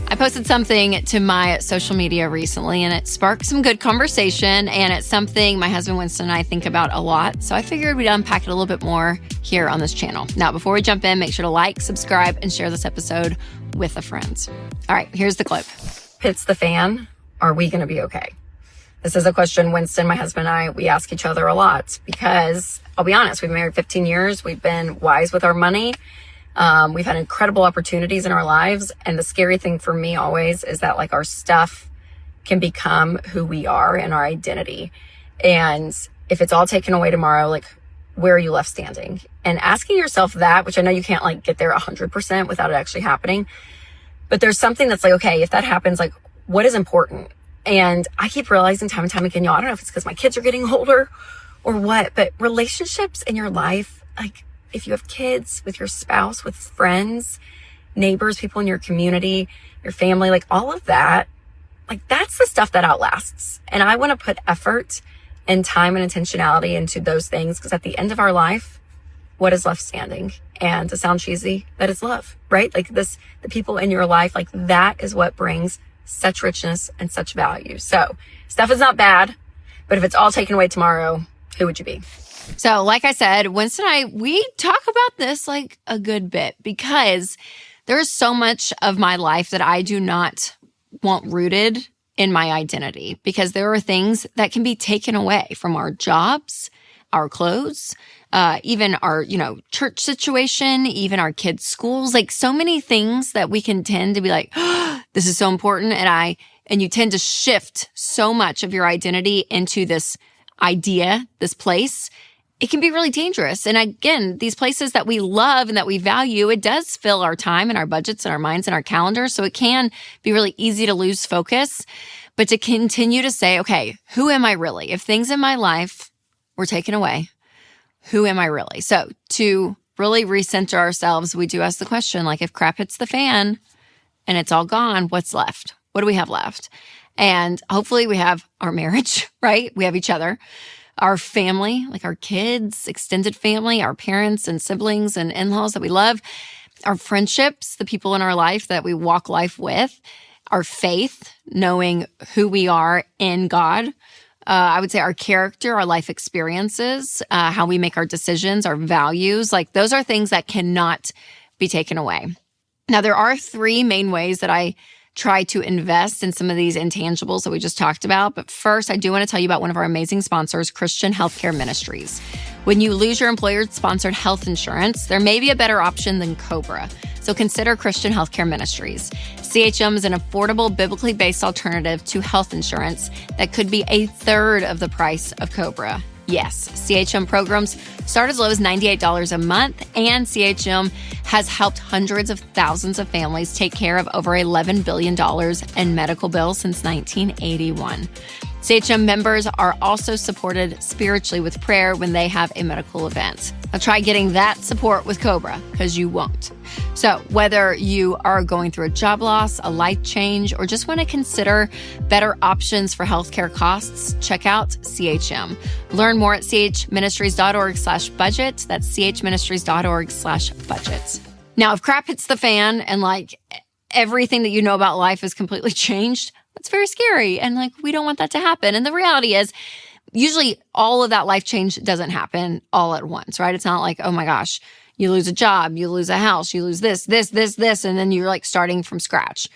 I posted something to my social media recently, and it sparked some good conversation, and it's something my husband Winston and I think about a lot, so I figured we'd unpack it a little bit more here on this channel. Now, before we jump in, make sure to like, subscribe, and share this episode with a friend. All right, here's the clip. Hits the fan, are we going to be okay? This is a question Winston, my husband, and I, we ask each other a lot because, I'll be honest, we've been married 15 years. We've been wise with our money. We've had incredible opportunities in our lives. And the scary thing for me always is that like our stuff can become who we are and our identity. And if it's all taken away tomorrow, like where are you left standing? And asking yourself that, which I know you can't like get there 100% without it actually happening. But there's something that's like, okay, if that happens, like what is important? And I keep realizing time and time again, I don't know if it's because my kids are getting older or what, but relationships in your life, like if you have kids, with your spouse, with friends, neighbors, people in your community, your family, like all of that, like that's the stuff that outlasts. And I want to put effort and time and intentionality into those things because at the end of our life, what is left standing? And to sound cheesy, that is love, right? Like the people in your life, like that is what brings such richness and such value. So stuff is not bad, but if it's all taken away tomorrow, who would you be? So like I said, Winston and I, we talk about this like a good bit because there's so much of my life that I do not want rooted in my identity because there are things that can be taken away from our jobs, our clothes, even our, church situation, even our kids' schools, like so many things that we can tend to be like, oh, this is so important. And you tend to shift so much of your identity into this idea, this place. It can be really dangerous. And again, these places that we love and that we value, it does fill our time and our budgets and our minds and our calendars. So it can be really easy to lose focus, but to continue to say, okay, who am I really? If things in my life were taken away, who am I really? So to really recenter ourselves, we do ask the question, like if crap hits the fan and it's all gone, what's left? What do we have left? And hopefully we have our marriage, right? We have each other. Our family, like our kids, extended family, our parents and siblings and in-laws that we love, our friendships, the people in our life that we walk life with, our faith, knowing who we are in God. I would say our character, our life experiences, how we make our decisions, our values, like those are things that cannot be taken away. Now, there are three main ways that I try to invest in some of these intangibles that we just talked about. But first, I do want to tell you about one of our amazing sponsors, Christian Healthcare Ministries. When you lose your employer-sponsored health insurance, there may be a better option than COBRA. So consider Christian Healthcare Ministries. CHM is an affordable, biblically based alternative to health insurance that could be a third of the price of COBRA. Yes, CHM programs start as low as $98 a month, and CHM has helped hundreds of thousands of families take care of over $11 billion in medical bills since 1981. CHM members are also supported spiritually with prayer when they have a medical event. Now try getting that support with COBRA, because you won't. So whether you are going through a job loss, a life change, or just want to consider better options for healthcare costs, check out CHM. Learn more at chministries.org/budget. That's chministries.org/budget. Now, if crap hits the fan and like everything that you know about life is completely changed, that's very scary. And like, we don't want that to happen. And the reality is, usually all of that life change doesn't happen all at once, right? It's not like, oh my gosh, you lose a job, you lose a house, you lose this, and then you're like starting from scratch.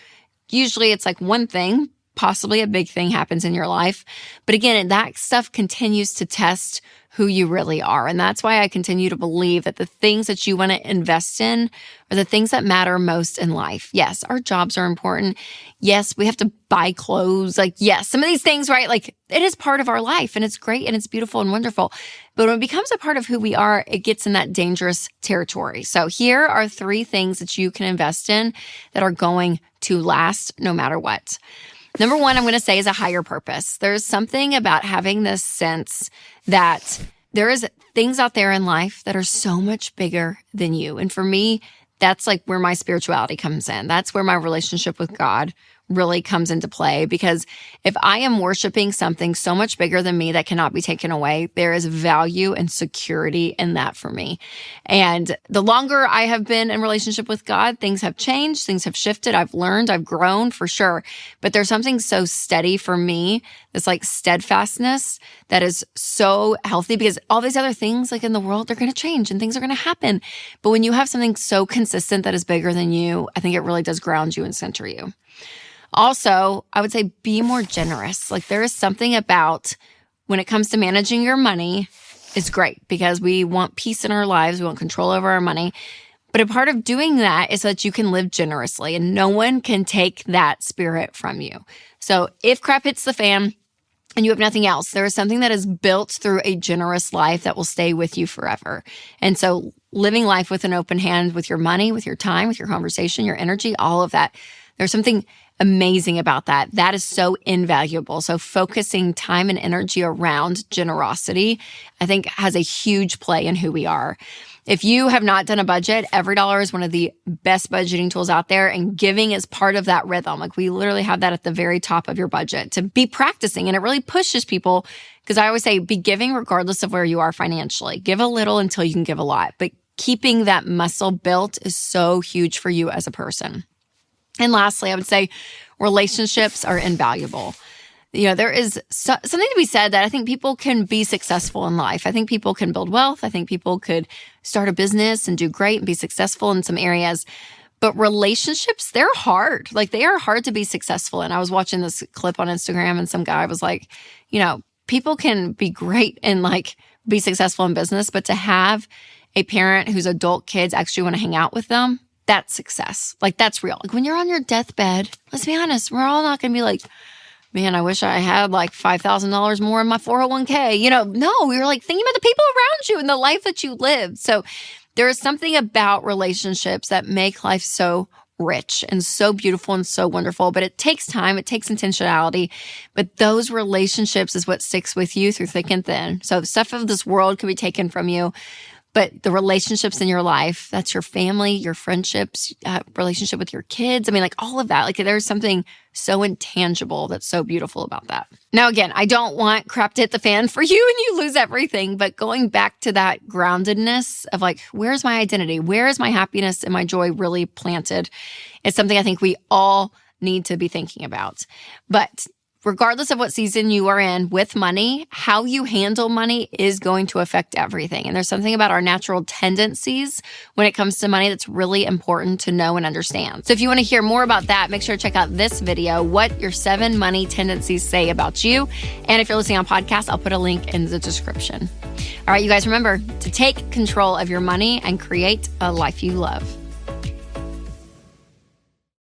Usually it's like one thing, possibly a big thing happens in your life. But again, that stuff continues to test who you really are. And that's why I continue to believe that the things that you want to invest in are the things that matter most in life. Yes, our jobs are important. Yes, we have to buy clothes. Like, yes, some of these things, right? Like, it is part of our life and it's great and it's beautiful and wonderful. But when it becomes a part of who we are, it gets in that dangerous territory. So here are 3 things that you can invest in that are going to last no matter what. Number 1, I'm going to say is a higher purpose. There's something about having this sense that there is things out there in life that are so much bigger than you. And for me, that's like where my spirituality comes in. That's where my relationship with God really comes into play, because if I am worshiping something so much bigger than me that cannot be taken away, there is value and security in that for me. And the longer I have been in relationship with God, things have changed, things have shifted. I've learned, I've grown for sure. But there's something so steady for me, this like steadfastness that is so healthy, because all these other things like in the world, they're going to change and things are going to happen. But when you have something so consistent that is bigger than you, I think it really does ground you and center you. Also, I would say be more generous. Like there is something about when it comes to managing your money, it's great because we want peace in our lives. We want control over our money. But a part of doing that is so that you can live generously and no one can take that spirit from you. So if crap hits the fan and you have nothing else, there is something that is built through a generous life that will stay with you forever. And so living life with an open hand with your money, with your time, with your conversation, your energy, all of that, there's something amazing about that. That is so invaluable. So focusing time and energy around generosity, I think has a huge play in who we are. If you have not done a budget, EveryDollar is one of the best budgeting tools out there, and giving is part of that rhythm. Like we literally have that at the very top of your budget to be practicing, and it really pushes people, because I always say be giving regardless of where you are financially. Give a little until you can give a lot, but keeping that muscle built is so huge for you as a person. And lastly, I would say relationships are invaluable. You know, there is something to be said that I think people can be successful in life. I think people can build wealth. I think people could start a business and do great and be successful in some areas. But relationships, they're hard. Like they are hard to be successful in. I was watching this clip on Instagram and some guy was like, you know, people can be great and like be successful in business, but to have a parent whose adult kids actually want to hang out with them, that's success. Like that's real. Like when you're on your deathbed, let's be honest, we're all not going to be like, man, I wish I had like $5,000 more in my 401k. You know, no, you're like thinking about the people around you and the life that you live. So there is something about relationships that make life so rich and so beautiful and so wonderful, but it takes time. It takes intentionality, but those relationships is what sticks with you through thick and thin. So the stuff of this world can be taken from you, but the relationships in your life, that's your family, your friendships, relationship with your kids. I mean, like all of that, like there's something so intangible that's so beautiful about that. Now, again, I don't want crap to hit the fan for you and you lose everything, but going back to that groundedness of like, where's my identity? Where is my happiness and my joy really planted? It's something I think we all need to be thinking about. But regardless of what season you are in with money, how you handle money is going to affect everything. And there's something about our natural tendencies when it comes to money that's really important to know and understand. So if you want to hear more about that, make sure to check out this video, what your 7 money tendencies say about you. And if you're listening on podcast, I'll put a link in the description. All right, you guys, remember to take control of your money and create a life you love.